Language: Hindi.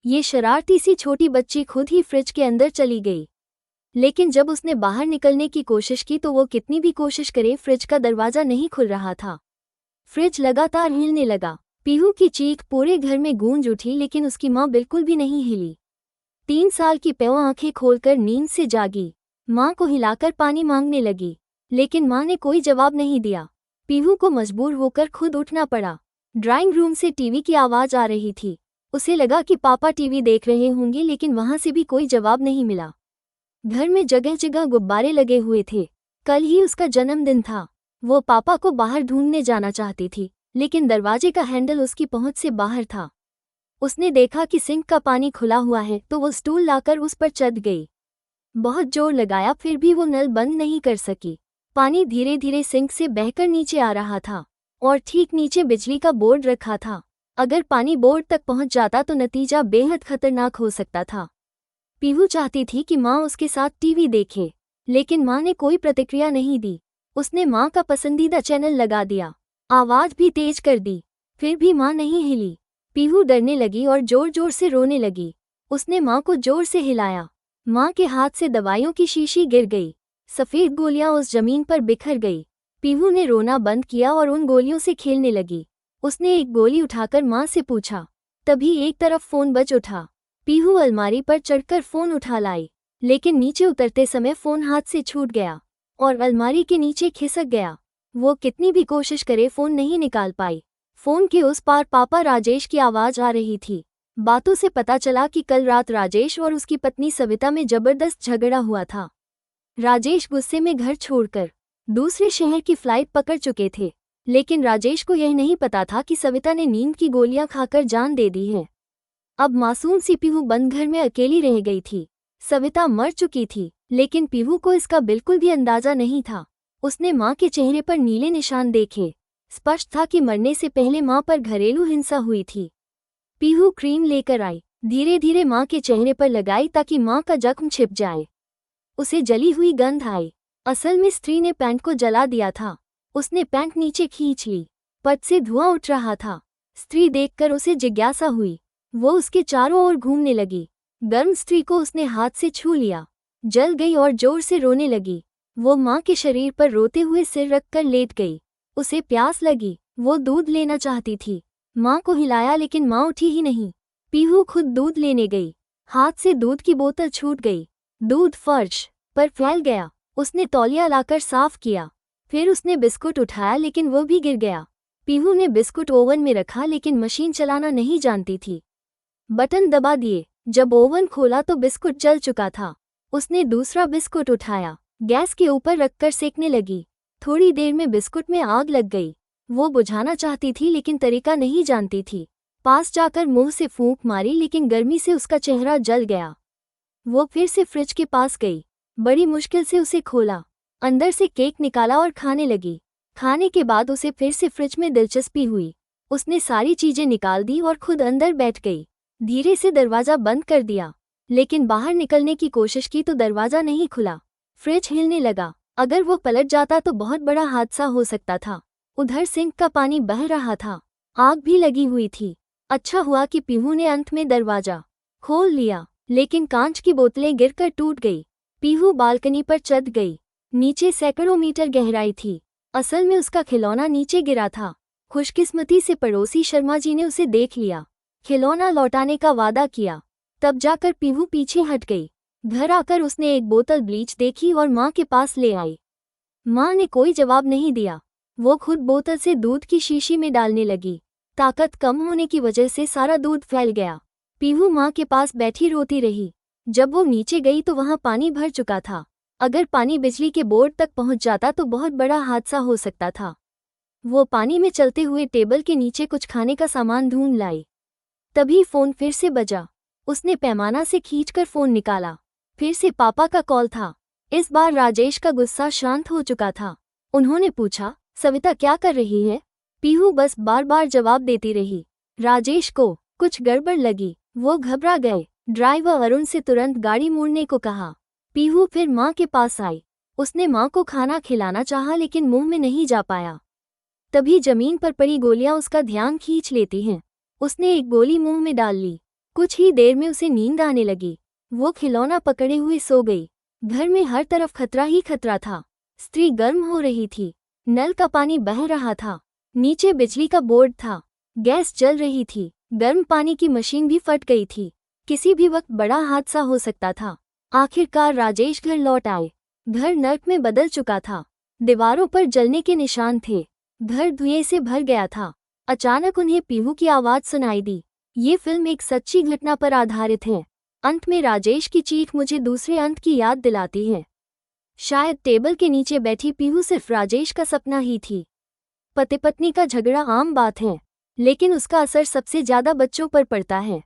ये शरारती सी छोटी बच्ची खुद ही फ्रिज के अंदर चली गई। लेकिन जब उसने बाहर निकलने की कोशिश की तो वो कितनी भी कोशिश करे फ्रिज का दरवाज़ा नहीं खुल रहा था। फ्रिज लगातार हिलने लगा। पीहू की चीख पूरे घर में गूंज उठी, लेकिन उसकी माँ बिल्कुल भी नहीं हिली। 3 साल की पेओ आंखें खोलकर नींद से जागी। माँ को हिलाकर पानी मांगने लगी, लेकिन माँ ने कोई जवाब नहीं दिया। पीहू को मजबूर होकर खुद उठना पड़ा। ड्राइंग रूम से टीवी की आवाज़ आ रही थी। उसे लगा कि पापा टीवी देख रहे होंगे, लेकिन वहां से भी कोई जवाब नहीं मिला। घर में जगह जगह गुब्बारे लगे हुए थे। कल ही उसका जन्मदिन था। वो पापा को बाहर ढूंढने जाना चाहती थी, लेकिन दरवाजे का हैंडल उसकी पहुंच से बाहर था। उसने देखा कि सिंक का पानी खुला हुआ है तो वो स्टूल लाकर उस पर चढ़ गई। बहुत जोर लगाया, फिर भी वो नल बंद नहीं कर सकी। पानी धीरे धीरे सिंक से बहकर नीचे आ रहा था और ठीक नीचे बिजली का बोर्ड रखा था। अगर पानी बोर्ड तक पहुंच जाता तो नतीजा बेहद खतरनाक हो सकता था। पीहू चाहती थी कि माँ उसके साथ टीवी देखे, लेकिन माँ ने कोई प्रतिक्रिया नहीं दी। उसने माँ का पसंदीदा चैनल लगा दिया, आवाज़ भी तेज कर दी, फिर भी माँ नहीं हिली। पीहू डरने लगी और जोर जोर से रोने लगी। उसने माँ को जोर से हिलाया। माँ के हाथ से दवाइयों की शीशी गिर गई। सफ़ेद गोलियां उस जमीन पर बिखर गई। पीहू ने रोना बंद किया और उन गोलियों से खेलने लगी। उसने एक गोली उठाकर माँ से पूछा। तभी एक तरफ फ़ोन बज उठा। पीहू अलमारी पर चढ़कर फ़ोन उठा लाई, लेकिन नीचे उतरते समय फ़ोन हाथ से छूट गया और अलमारी के नीचे खिसक गया। वो कितनी भी कोशिश करे फ़ोन नहीं निकाल पाई। फ़ोन के उस पार पापा राजेश की आवाज़ आ रही थी। बातों से पता चला कि कल रात राजेश और उसकी पत्नी सविता में ज़बरदस्त झगड़ा हुआ था। राजेश गुस्से में घर छोड़कर दूसरे शहर की फ्लाइट पकड़ चुके थे, लेकिन राजेश को यह नहीं पता था कि सविता ने नींद की गोलियां खाकर जान दे दी है। अब मासूम सी पीहू बंद घर में अकेली रह गई थी। सविता मर चुकी थी, लेकिन पीहू को इसका बिल्कुल भी अंदाजा नहीं था। उसने माँ के चेहरे पर नीले निशान देखे। स्पष्ट था कि मरने से पहले माँ पर घरेलू हिंसा हुई थी। पीहू क्रीम लेकर आई, धीरे धीरे माँ के चेहरे पर लगाई ताकि माँ का जख्म छिप जाए। उसे जली हुई गंध आई। असल में स्त्री ने पैंट को जला दिया था। उसने पैंट नीचे खींच ली, पट से धुआं उठ रहा था। स्त्री देखकर उसे जिज्ञासा हुई। वो उसके चारों ओर घूमने लगी। गर्म स्त्री को उसने हाथ से छू लिया, जल गई और जोर से रोने लगी। वो माँ के शरीर पर रोते हुए सिर रखकर लेट गई। उसे प्यास लगी, वो दूध लेना चाहती थी। माँ को हिलाया, लेकिन माँ उठी ही नहीं। पीहू खुद दूध लेने गई। हाथ से दूध की बोतल छूट गई। दूध फर्श पर फैल गया। उसने तौलिया लाकर साफ किया। फिर उसने बिस्कुट उठाया, लेकिन वो भी गिर गया। पीहू ने बिस्कुट ओवन में रखा, लेकिन मशीन चलाना नहीं जानती थी। बटन दबा दिए। जब ओवन खोला तो बिस्कुट जल चुका था। उसने दूसरा बिस्कुट उठाया, गैस के ऊपर रखकर सेकने लगी। थोड़ी देर में बिस्कुट में आग लग गई। वो बुझाना चाहती थी, लेकिन तरीका नहीं जानती थी। पास जाकर मुंह से फूंक मारी, लेकिन गर्मी से उसका चेहरा जल गया। वो फिर से फ्रिज के पास गई। बड़ी मुश्किल से उसे खोला, अंदर से केक निकाला और खाने लगी। खाने के बाद उसे फिर से फ्रिज में दिलचस्पी हुई। उसने सारी चीजें निकाल दी और खुद अंदर बैठ गई। धीरे से दरवाज़ा बंद कर दिया, लेकिन बाहर निकलने की कोशिश की तो दरवाज़ा नहीं खुला। फ्रिज हिलने लगा। अगर वो पलट जाता तो बहुत बड़ा हादसा हो सकता था। उधर सिंक का पानी बह रहा था, आग भी लगी हुई थी। अच्छा हुआ कि पीहू ने अंत में दरवाज़ा खोल लिया, लेकिन कांच की बोतलें गिरकर टूट गई। पीहू बालकनी पर चढ़ गई। नीचे सैकड़ों मीटर गहराई थी। असल में उसका खिलौना नीचे गिरा था। खुशकिस्मती से पड़ोसी शर्मा जी ने उसे देख लिया, खिलौना लौटाने का वादा किया। तब जाकर पीहू पीछे हट गई। घर आकर उसने एक बोतल ब्लीच देखी और माँ के पास ले आई। माँ ने कोई जवाब नहीं दिया। वो खुद बोतल से दूध की शीशी में डालने लगी। ताकत कम होने की वजह से सारा दूध फैल गया। पीहू माँ के पास बैठी रोती रही। जब वो नीचे गई तो वहाँ पानी भर चुका था। अगर पानी बिजली के बोर्ड तक पहुँच जाता तो बहुत बड़ा हादसा हो सकता था। वो पानी में चलते हुए टेबल के नीचे कुछ खाने का सामान ढूंढ लाई। तभी फ़ोन फिर से बजा। उसने पैमाना से खींचकर फ़ोन निकाला। फिर से पापा का कॉल था। इस बार राजेश का गुस्सा शांत हो चुका था। उन्होंने पूछा, सविता क्या कर रही है? पीहू बस बार बार जवाब देती रही। राजेश को कुछ गड़बड़ लगी। वो घबरा गए। ड्राइवर अरुण से तुरंत गाड़ी मोड़ने को कहा। पीहू फिर माँ के पास आई। उसने माँ को खाना खिलाना चाहा, लेकिन मुंह में नहीं जा पाया। तभी जमीन पर पड़ी गोलियां उसका ध्यान खींच लेती हैं। उसने एक गोली मुंह में डाल ली। कुछ ही देर में उसे नींद आने लगी। वो खिलौना पकड़े हुए सो गई। घर में हर तरफ खतरा ही खतरा था। स्त्री गर्म हो रही थी। नल का पानी बह रहा था। नीचे बिजली का बोर्ड था। गैस जल रही थी। गर्म पानी की मशीन भी फट गई थी। किसी भी वक्त बड़ा हादसा हो सकता था। आखिरकार राजेश घर लौट आए। घर नर्क में बदल चुका था। दीवारों पर जलने के निशान थे। घर धुएं से भर गया था। अचानक उन्हें पीहू की आवाज सुनाई दी। ये फिल्म एक सच्ची घटना पर आधारित है। अंत में राजेश की चीख मुझे दूसरे अंत की याद दिलाती है। शायद टेबल के नीचे बैठी पीहू सिर्फ राजेश का सपना ही थी। पति पत्नी का झगड़ा आम बात है, लेकिन उसका असर सबसे ज्यादा बच्चों पर पड़ता है।